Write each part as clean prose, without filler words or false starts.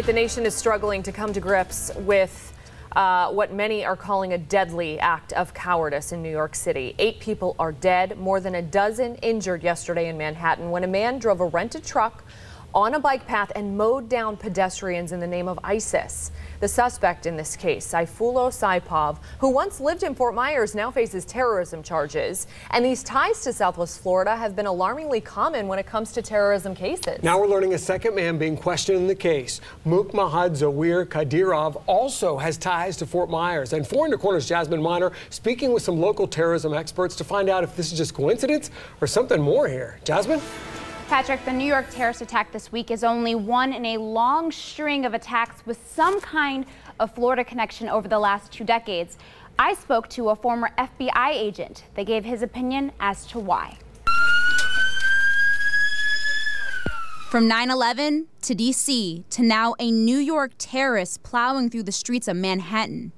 The nation is struggling to come to grips with what many are calling a deadly act of cowardice in New York City. 8 people are dead, more than a dozen injured yesterday in Manhattan when a man drove a rented truck on a bike path and mowed down pedestrians in the name of ISIS. The suspect in this case, Sayfullo Saipov, who once lived in Fort Myers, now faces terrorism charges. And these ties to Southwest Florida have been alarmingly common when it comes to terrorism cases. Now we're learning a second man being questioned in the case. Muhammad Zawir Kadirov also has ties to Fort Myers. And 4 in the Corner's Jasmine Miner speaking with some local terrorism experts to find out if this is just coincidence or something more here. Jasmine? Patrick, the New York terrorist attack this week is only one in a long string of attacks with some kind of Florida connection over the last 2 decades. I spoke to a former FBI agent that gave his opinion as to why. From 9/11 to D.C. to now a New York terrorist plowing through the streets of Manhattan.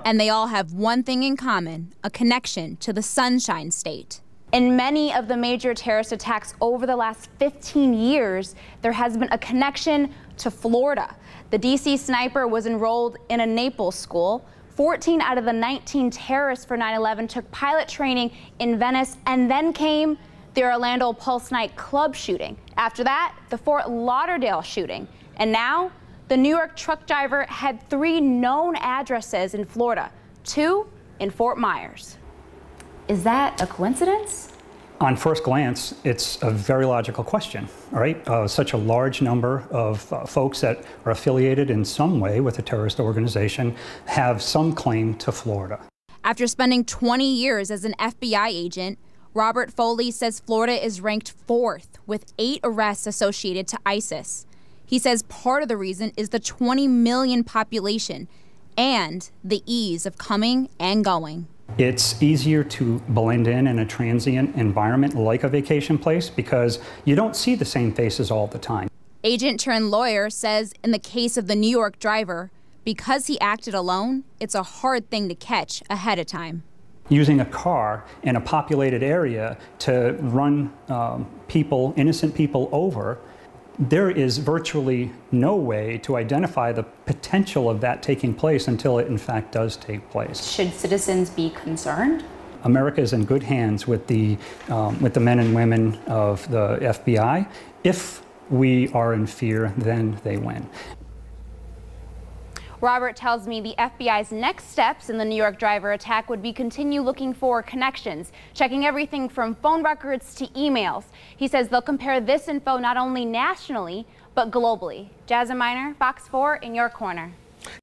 And they all have one thing in common, a connection to the Sunshine State. In many of the major terrorist attacks over the last 15 years, there has been a connection to Florida. The D.C. sniper was enrolled in a Naples school. 14 out of the 19 terrorists for 9/11 took pilot training in Venice, and then came the Orlando Pulse Night club shooting. After that, the Fort Lauderdale shooting. And now, the New York truck driver had 3 known addresses in Florida, 2 in Fort Myers. Is that a coincidence? On first glance, it's a very logical question, all right? Such a large number of folks that are affiliated in some way with a terrorist organization have some claim to Florida. After spending 20 years as an FBI agent, Robert Foley says Florida is ranked 4th with 8 arrests associated to ISIS. He says part of the reason is the 20 million population and the ease of coming and going. It's easier to blend in a transient environment like a vacation place because you don't see the same faces all the time. Agent turned lawyer says in the case of the New York driver, because he acted alone, it's a hard thing to catch ahead of time. Using a car in a populated area to run innocent people over, there is virtually no way to identify the potential of that taking place until it in fact does take place. Should citizens be concerned? America is in good hands with the men and women of the FBI. If we are in fear, then they win. Robert tells me the FBI's next steps in the New York driver attack would be continue looking for connections, checking everything from phone records to emails. He says they'll compare this info not only nationally, but globally. Jasmine Miner, Fox 4 in your corner.